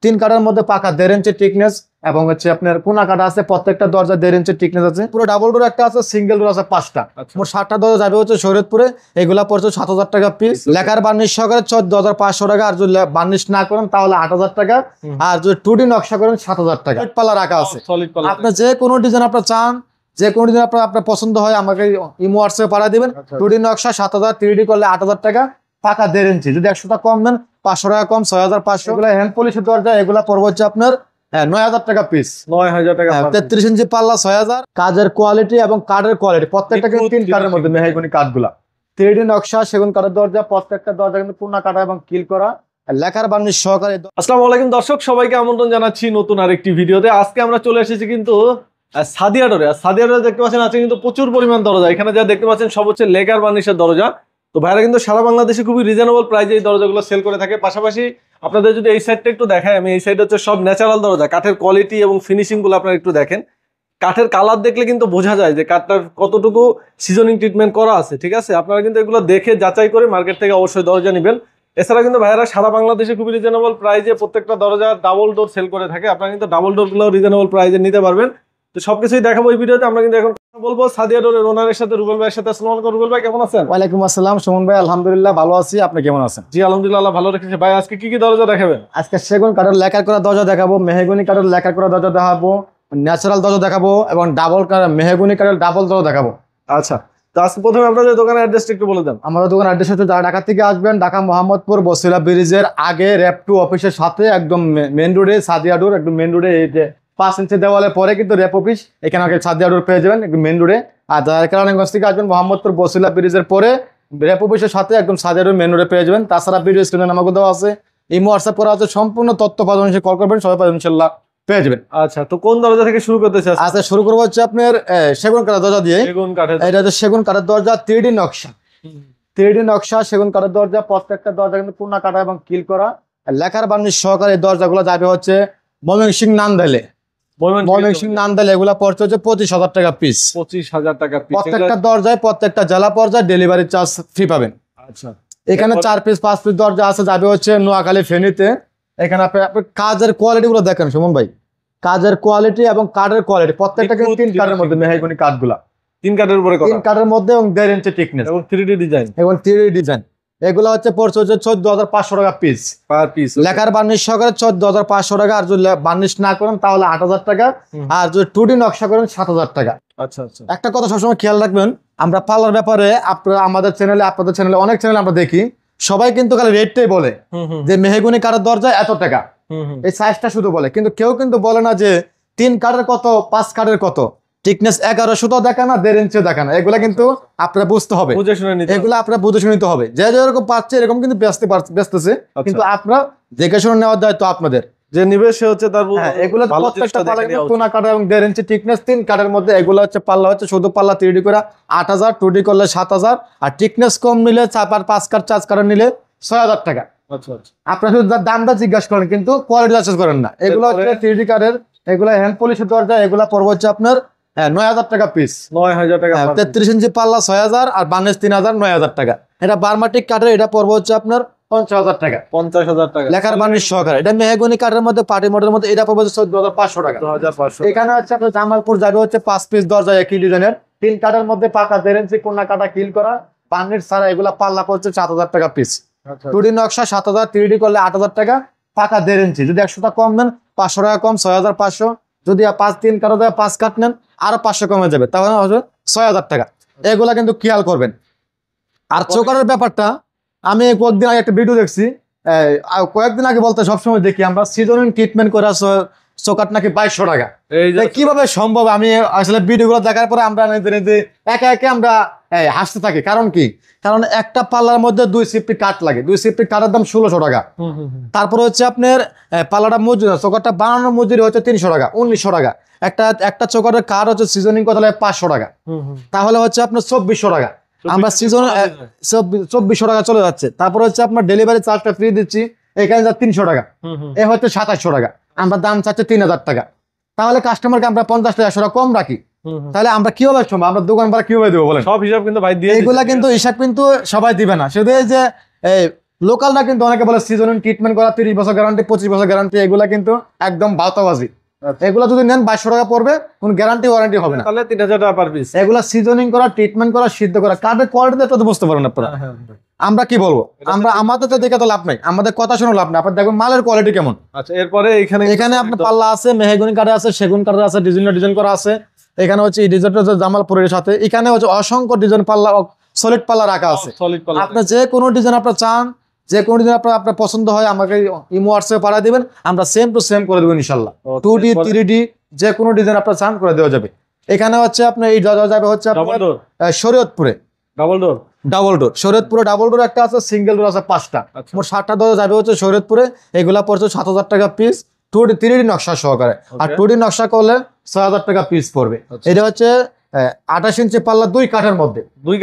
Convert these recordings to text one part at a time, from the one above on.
তিন কাটার মধ্যে পাকা 1.5 ইঞ্চি টিকনেস এবং হচ্ছে আপনার কোনা কাটা আছে, প্রত্যেকটা দরজা 1.5 ইঞ্চি টিকনেস আছে। পুরো ডাবল ডোর একটা আছে, সিঙ্গেল ডোর আছে 5টা। মোট 7টা দরজা যাবে হচ্ছে শরীয়তপুরে। এগুলা পড়ছে 7,000 টাকা পিস। লেখার বার্নিশ সহকারে 14,500 টাকা। আর যদি বার্নিশ না করেন তাহলে 8,000 টাকা। আর যদি 2D নকশা করেন 7,000 টাকা। পাল্লা রাখা আছে, আপনি যে কোনো ডিজাইন আপনার চান, যে কোনো ডিজাইন আপনার পছন্দ হয় আমাকে ইমো হোয়াটসঅ্যাপে পাঠিয়ে দিবেন। 2D নকশা 7,000, 3D করলে 8,000 টাকা। পাকা 1.5 ইঞ্চি, যদি 100 টাকা কম দেন 500 টাকা কম, 6,500। এগুলো হ্যান্ড পলিশের দরজা, এগুলা পড়বে হচ্ছে আপনার 9,000 টাকা পিস। 9,000 টাকা। 33 ইঞ্চি পাল্লা 6,000। কাজের কোয়ালিটি এবং কাঠের কোয়ালিটি প্রত্যেকটা কিন্তু 3 কাঠের মধ্যে মেহগনি কাঠগুলা। 3D নকশা, সেগুন কাঠের দরজা, প্রত্যেকটা দরজা কিন্তু পূর্ণা কাটা এবং কিল করা, লেখার বার্নিশ সহকারে। আসসালামু আলাইকুম দর্শক, সবাইকে আমন্ত্রণ জানাচ্ছি নতুন আরেকটি ভিডিওতে। আজকে আমরা চলে এসেছি কিন্তু সাদিয়া ডোরে। আর সাদিয়া ডোরে দেখতে পাচ্ছেন আছে কিন্তু প্রচুর পরিমাণ দরজা। এখানে যা দেখতে পাচ্ছেন সব হচ্ছে লেকার বার্নিশের দরজা। তো ভাইরা কিন্তু সারা বাংলাদেশে খুবই রিজনেবল প্রাইসে এই দরজাগুলো সেল করে থাকে। পাশাপাশি আপনাদের যদি এই সাইডটা একটু দেখাই, আমি এই সাইড হচ্ছে সব ন্যাচারাল দরজা। কাঠের কোয়ালিটি এবং ফিনিশিং গুলো আপনারা একটু দেখেন। কাঠের কালার দেখলে কিন্তু বোঝা যায় যে কাঠটার কতটুকু সিজনিং ট্রিটমেন্ট করা আছে। ঠিক আছে, আপনারা কিন্তু এগুলো দেখে যাচাই করে মার্কেট থেকে অবশ্যই দরজা নেবেন। এছাড়া কিন্তু ভাইয়ারা সারা বাংলাদেশে খুবই রিজনেবল প্রাইসে প্রত্যেকটা দরজা ডাবল ডোর সেল করে থাকে। আপনারা কিন্তু ডাবল ডোর গুলো রিজনেবল প্রাইসে নিতে পারবেন। তো সবকিছুই দেখাবো এই ভিডিওতে। আমরা কিন্তু এখন কথা বলবো সাদিয়া ডোরের ওনারের সাথে, রুবেল ভাইয়ের সাথে। আসসালামু আলাইকুম রুবেল ভাই, কেমন আছেন? ওয়ালাইকুম আসসালাম সুমন ভাই, আলহামদুলিল্লাহ ভালো আছি, আপনি কেমন আছেন? জি আলহামদুলিল্লাহ, আল্লাহ ভালো রেখেছে। ভাই আজকে কি দরজা দেখাবেন? আজকে সেগুন কাঠের লেকার করা দরজা দেখাবো, মেহগনি কাঠের লেকার করা দরজা দেখাবো, ন্যাচারাল দরজা দেখাবো এবং ডাবল মেহগনি কাঠের ডাবল দরজা দেখাবো। আচ্ছা, তো আজকে প্রথমে আপনাদের দোকানের অ্যাড্রেসটা একটু বলে দেন। আমাদের দোকান অ্যাড্রেস হচ্ছে, যারা ঢাকা থেকে আসবেন, ঢাকা মোহাম্মদপুর বসিলা ব্রিজের আগে র্যাপ2 অফিসের সাথে একদম মেন রোডে সাদিয়া ডোর, একদম মেন রোডে এই যে 5 ইঞ্চি দেওয়ালের পরে কিন্তু র্যাপ অফিস, এখানে আগে সাদিয়া ডোর পেয়ে যাবেন একদম মেন রোডে। আর যারা কেরানীগঞ্জ থেকে আসবেন, মোহাম্মদপুর বসিলা ব্রিজের পরে র্যাপ অফিসের সাথে একদম সাদিয়া ডোর মেন রোডে পেয়ে যাবেন। তাছাড়া ভিডিও স্ক্রিনে নাম্বার দেওয়া আছে, ইমো হোয়াটসঅ্যাপ করা আছে, সম্পূর্ণ তথ্য পাবেন, কল করবেন, সবাই পাবেন ইনশাআল্লাহ পেয়ে যাবেন। আচ্ছা, তো কোন দরজা থেকে শুরু করতে চাচ্ছেন? আচ্ছা, শুরু করবো হচ্ছে আপনার সেগুন কাঠের দরজা দিয়ে। সেগুন কাঠের, এটা হচ্ছে সেগুন কাঠের দরজা, 3D নকশা। 3D নকশা, সেগুন কাঠের দরজা, প্রত্যেকটা দরজা কিন্তু পূর্ণা কাটা এবং কিল করা, লেখার বার্নিশ সহকারে। এই দরজাগুলো যাবে হচ্ছে ময়মনসিংহ নান্দাইলে। ময়মনসিংহ নান্দাইলে এগুলা পড়ছে হচ্ছে 25,000 টাকা পিস। 25,000 টাকা পিস। প্রত্যেকটা দরজায়, প্রত্যেকটা জেলা পর্যায়ে ডেলিভারি চার্জ ফ্রি পাবেন। আচ্ছা, এখানে 4 পিস 5 পিস দরজা আছে, যাবে হচ্ছে নোয়াখালী ফেনীতে। এখানে আপনি কাজের কোয়ালিটি গুলো দেখেন সুমন ভাই, কাজের কোয়ালিটি এবং কাঠের কোয়ালিটি প্রত্যেকটা কিন্তু 3 কাঠের মধ্যে মেহগনি কাঠগুলা 3 কাঠের উপরে করা, 3 কাঠের মধ্যে এবং 1.5 ইঞ্চি টিকনেস এবং 3D ডিজাইন। এবং 3D ডিজাইন। এগুলা হচ্ছে পড়ছে হচ্ছে 14,500 টাকা পিস পার পিস। লেখার বার্নিশ সহকারে 14,500 টাকা। আর যদি বার্নিশ না করেন তাহলে 8,000 টাকা। আর যদি 2D নকশা করেন 7,000 টাকা। আচ্ছা আচ্ছা, একটা কথা সবসময় খেয়াল রাখবেন, আমরা পার্লার ব্যাপারে আপনারা আমাদের চ্যানেলে, আপনাদের চ্যানেলে, অনেক চ্যানেলে আমরা দেখি সবাই কিন্তু খালি রেটটাই বলে যে মেহগনি কাঠের দরজা এত টাকা, এই সাইজটা শুধু বলে, কিন্তু কেউ কিন্তু বলে না যে 3 কাঠের কত, 5 কাঠের কত, টিকনেস 1100 দেখা না, 1.5 ইঞ্চি দেখা না। এগুলা কিন্তু আপনারা বুঝতে হবে, এগুলো আপনারা বুঝে শুনতে হবে। যে যেরকম পাচ্ছে এরকম কিন্তু বেচতেছে, কিন্তু আপনারা দেখে শুনে নেওয়ার দায়িত্ব আপনাদের। যে নিবে সে হচ্ছে তার এগুলো প্রত্যেকটা পাল্লা কিন্তু কোনা কাটা এবং 1.5 ইঞ্চি টিকনেস, 3 কাঠের মধ্যে। এগুলো হচ্ছে পাল্লা হচ্ছে শুধু পাল্লা 3D করে 8,000, 2D করলে 7,000, আর টিকনেস কম নিলে 5 কাঠ 4 কাঠ নিলে 6,000 টাকা। আচ্ছা আচ্ছা, আপনারা শুধু দামটা জিজ্ঞাসা করেন কিন্তু কোয়ালিটি যাচাই করেন না। এগুলো হচ্ছে 3D কাঠের, এগুলো হ্যান্ড পলিশের দরজা। এগুলো পড়বে হচ্ছে আপনার 9,000 টাকা পিস। 9,000 টাকা। 33 ইঞ্চি পাল্লা 6,000 আর বার্নিশ 3,000, 9,000 টাকা। এটা বার্মাটিক কাঠের, এটা পড়বে হচ্ছে আপনার 50,000 টাকা। 50,000 টাকা লেখার বার্নিশ সহকারে। এটা মেহগনি কাঠের মধ্যে, পার্টি মডেলের মধ্যে, এটা পড়বে 14,500 টাকা। 2,500। এখানে হচ্ছে আপনার জামালপুর যাবে হচ্ছে 5 পিস দরজা একই ডিজাইনের, 3 কাঠের মধ্যে পাকা 1.5 ইঞ্চি কোনা কাটা কিল করা, বার্নিশ ছাড়া। এগুলা পাল্লা পড়ছে 7,000 টাকা পিস। 2D নকশা 7,000, 3D করলে 8,000 টাকা। পাকা 1.5 ইঞ্চি, যদি 100 টাকা কম নেন 500 টাকা কম, 6,500। যদি 3 কাঠ দেয় 5 কাঠ নেন আরো 500 কমে যাবে, তাহলে হবে 6,000 টাকা। এগুলা কিন্তু খেয়াল করবেন। আর চোকারের ব্যাপারটা, আমি কয়েকদিন আগে একটা ভিডিও দেখছি, কয়েকদিন আগে বলতে সবসময় দেখি আমরা সিজনিং ট্রিটমেন্ট করা চোকাট নাকি 2,200 টাকা। কিভাবে সম্ভব? আমি আসলে ভিডিওগুলো দেখার পরে আমরা একে একে আমরা হাসতে থাকি। কারণ কি? কারণ একটা পাল্লার মধ্যে 2 সিফটি কাঠ লাগে, 2 সিফটি কাঠের দাম 1,600 টাকা। তারপরে হচ্ছে আপনার পাল্লাটা মজুরি, চোকারটা বানানোর মজুরি হচ্ছে 300 টাকা, 1,900 টাকা। একটা চোকারের কাঠ হচ্ছে সিজনিং কথা লাগে 500 টাকা, তাহলে হচ্ছে আপনার 2,400 টাকা। আমরা সিজন 2,400 টাকা চলে যাচ্ছে। তারপর হচ্ছে আপনার ডেলিভারি চার্জটা ফ্রি দিচ্ছি, এখানে যা 300 টাকা, এ হচ্ছে 2,700 টাকা। আমরা দাম চাচ্ছি 3,000 টাকা। তাহলে কাস্টমারকে আমরা 50 টাকা 100 টাকা কম রাখি, তাহলে আমরা কিভাবে সম্ভব? আমরা দোকান ভাড়া কিভাবে দেবো বলেন? সব হিসাব কিন্তু ভাই দিয়ে, এগুলা কিন্তু হিসাব কিন্তু সবাই দিবে না। শুধু এই যে লোকালটা কিন্তু অনেকে বলে সিজনিং ট্রিটমেন্ট করা 30 বছর গ্যারান্টি 25 বছর গ্যারান্টি, এগুলা কিন্তু একদম বাউতাবাজি। এগুলা যদি নেন 2200 টাকা পড়বে, কোন গ্যারান্টি ওয়ারেন্টি হবে না। তাহলে 3000 টাকা পার পিস। এগুলা সিজনিং করা, ট্রিটমেন্ট করা, সিদ্ধ করা, কাঠের কোয়ালিটি তো বুঝতে পারেন আপনারা। আমরা কি বলবো, আমরা আমাদের তো দেখে তো লাভ নাই, আমাদের কথা শুনে লাভ নাই, আপনার দেখবেন মালের কোয়ালিটি কেমন। আচ্ছা, এরপরে এখানে আপনার পাল্লা আছে, মেহগনি কাঠে আছে, সেগুন কাঠে আছে, ডিজাইন করা আছে। এখানে হচ্ছে এই ডিজাইনটা হচ্ছে জামালপুরের সাথে, এখানে হচ্ছে অসংখ্য ডিজাইন পাল্লা, সলিড পাল্লা রাখা আছে। সলিড পাল্লা, আপনি যে কোনো ডিজাইন আপনার চান, যে কোনো ডিজাইন আপনার পছন্দ হয়, আমাকে ইমো হোয়াটসঅ্যাপে পাঠিয়ে দিবেন, আমরা সেম টু সেম করে দেবো ইনশাল্লাহ। 2D 3D যে কোনো ডিজাইন আপনার চান করে দেওয়া যাবে। এখানে হচ্ছে আপনার এই দরজা যাবে হচ্ছে আপনার শরীয়তপুরে ডাবল ডোর, শরীয়তপুরে ডাবল ডোর একটা আছে, সিঙ্গেল ডোর আছে 5টা। আচ্ছা। মোট 7টা দরজা যাবে হচ্ছে শরীয়তপুরে। এগুলা পড়ছে 7000 টাকা পিস 2D 3D নকশা সহকারে, আর 2D নকশা করলে 6000 টাকা পিস পড়বে। এটা হচ্ছে 28 ইঞ্চি পাল্লা, 2 কাঠের মধ্যে, 2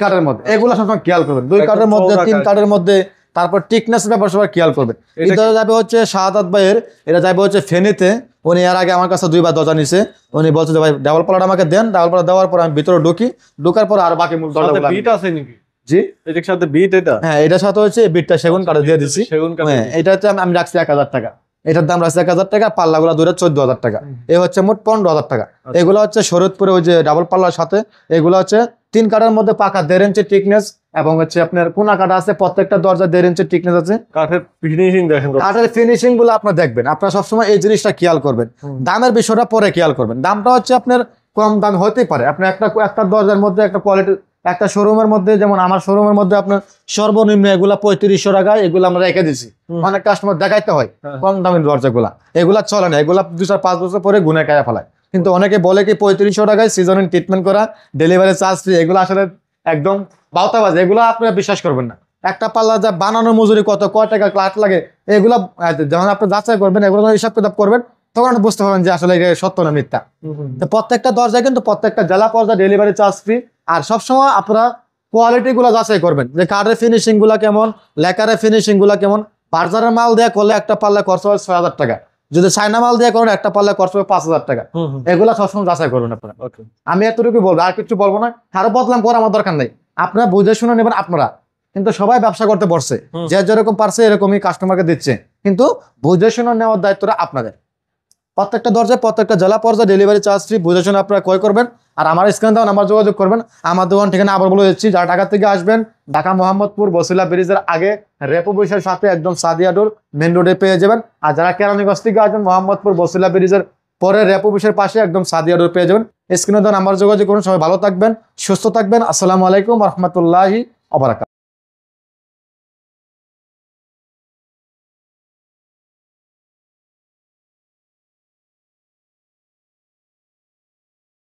কাঠের মধ্যে। এগুলা সবসময় খেয়াল করবেন, 2 কাঠের মধ্যে, 3 কাঠের মধ্যে। তারপর টিকনেস ব্যাপার সবাই খেয়াল করবেন। এটা যাবে হচ্ছে শাহাদাত ভাইয়ের, এটা যাবে হচ্ছে ফেনীতে। উনি এর আগে আমার কাছে 2বার দরজা নিছে। উনি বলছে যে ভাই ডাবল পাল্লাটা আমাকে দেন, ডাবল পাল্লা দেওয়ার পর আমি ভিতরে ঢোকার পর আর বাকি মূল দরজাগুলো বিট আছে নাকি? জি, এটার সাথে বিট, এটা হ্যাঁ, এটার সাথে হচ্ছে বিটটা সেগুন কাঠে দিয়ে দিছি। হ্যাঁ, এটা হচ্ছে আমি রাখছি 1000 টাকা, এটার দাম রাখছি 1000 টাকা, পাল্লাগুলো দূরে 14000 টাকা। এ হচ্ছে মোট 15000 টাকা। এগুলো হচ্ছে শরীয়তপুরে ওই যে ডাবল পাল্লার সাথে। এগুলো হচ্ছে 3 কাঠার মধ্যে পাকা, 1.5 ইঞ্চি টিকনেস, এবং হচ্ছে আপনার কোনা কাটা আছে, প্রত্যেকটা দরজা 1.5 ইঞ্চি টিকনেস আছে। কাঠের ফিনিশিং দেখেন, কাঠের ফিনিশিং গুলো আপনার দেখবেন, আপনার সবসময় এই জিনিসটা খেয়াল করবেন। দামের বিষয়টা পরে খেয়াল করবেন। দামটা হচ্ছে আপনার কম দাম হতেই পারে। আপনার একটা দরজার মধ্যে একটা কোয়ালিটি, একটা শোরুমের মধ্যে, যেমন আমার শোরুমের মধ্যে আপনার সর্বনিম্ন এগুলা 3500 টাকায় এগুলো আমরা রেখে দিচ্ছি। অনেক কাস্টমার দেখাইতে হয় কম দামের দরজাগুলা, এগুলা চলে না, এগুলা 2-5 বছর পরে গুনে খায়া ফেলায়। কিন্তু অনেকে বলে কি 3500 টাকায় সিজনিং ট্রিটমেন্ট করা, ডেলিভারি চার্জ ফ্রি, এগুলো আসলে একদম বাউতাবাজি। এগুলো আপনারা বিশ্বাস করবেন না। একটা পাল্লা যা বানানোর মজুরি কয় টাকা কাঠ লাগে, এগুলা যখন আপনি যাচাই করবেন, এগুলো হিসাব কিতাব করবেন, তখন বুঝতে পারবেন যে আসলে এটা সত্য না মিথ্যা। তো প্রত্যেকটা দরজায় কিন্তু প্রত্যেকটা জেলা পর্যায়ে ডেলিভারি চার্জ ফ্রি। আর সবসময় আপনারা কোয়ালিটি গুলা যাচাই করবেন, যে কাঠের ফিনিশিং গুলা কেমন, লেকারের ফিনিশিং গুলা কেমন। বাজারের মাল দেওয়া করলে একটা পাল্লা খরচ হয় 6000 টাকা, যদি চায়না মাল দিয়ে করেন একটা পাল্লা খরচ হবে 5000 টাকা। এগুলা সবসময় যাচাই করবেন আপনারা। আমি এতটুকু বলবো, আর কিছু বলবো না। কারো বদলাম করা আমার দরকার নেই, আপনারা বুঝে শুনে নেবেন। আপনারা কিন্তু সবাই ব্যবসা করতে পারছে, যে যেরকম পারছে এরকমই কাস্টমারকে দিচ্ছে, কিন্তু বুঝে শুনে নেওয়ার দায়িত্বটা আপনাদের। প্রত্যেকটা দরজায় প্রত্যেকটা জেলা পর্যায়ে ডেলিভারি চার্জ ফ্রি, বুঝে শুনে আপনারা ক্রয় করবেন। আর আমার স্ক্রিনে দেওয়া নাম্বার যোগাযোগ করবেন। আমার দোকান ঠিকানা আবার বলে দিচ্ছি, যারা ঢাকা থেকে আসবেন, ঢাকা মোহাম্মদপুর বসিলা ব্রিজের আগে রেপো বৈশার সাথে একদম সাদিয়া ডোর মেন রোডে পেয়ে যাবেন। আর যারা কেরানীগঞ্জ থেকে আসবেন, মোহাম্মদপুর বসিলা ব্রিজের পরে রেপো বৈশার পাশে একদম সাদিয়া ডোর পেয়ে যাবেন। স্ক্রিনে দেওয়া নাম্বার যোগাযোগ করুন। সবাই ভালো থাকবেন, সুস্থ থাকবেন। আসসালামু আলাইকুম রহমতুল্লাহি ওয়া বারাকাতুহু।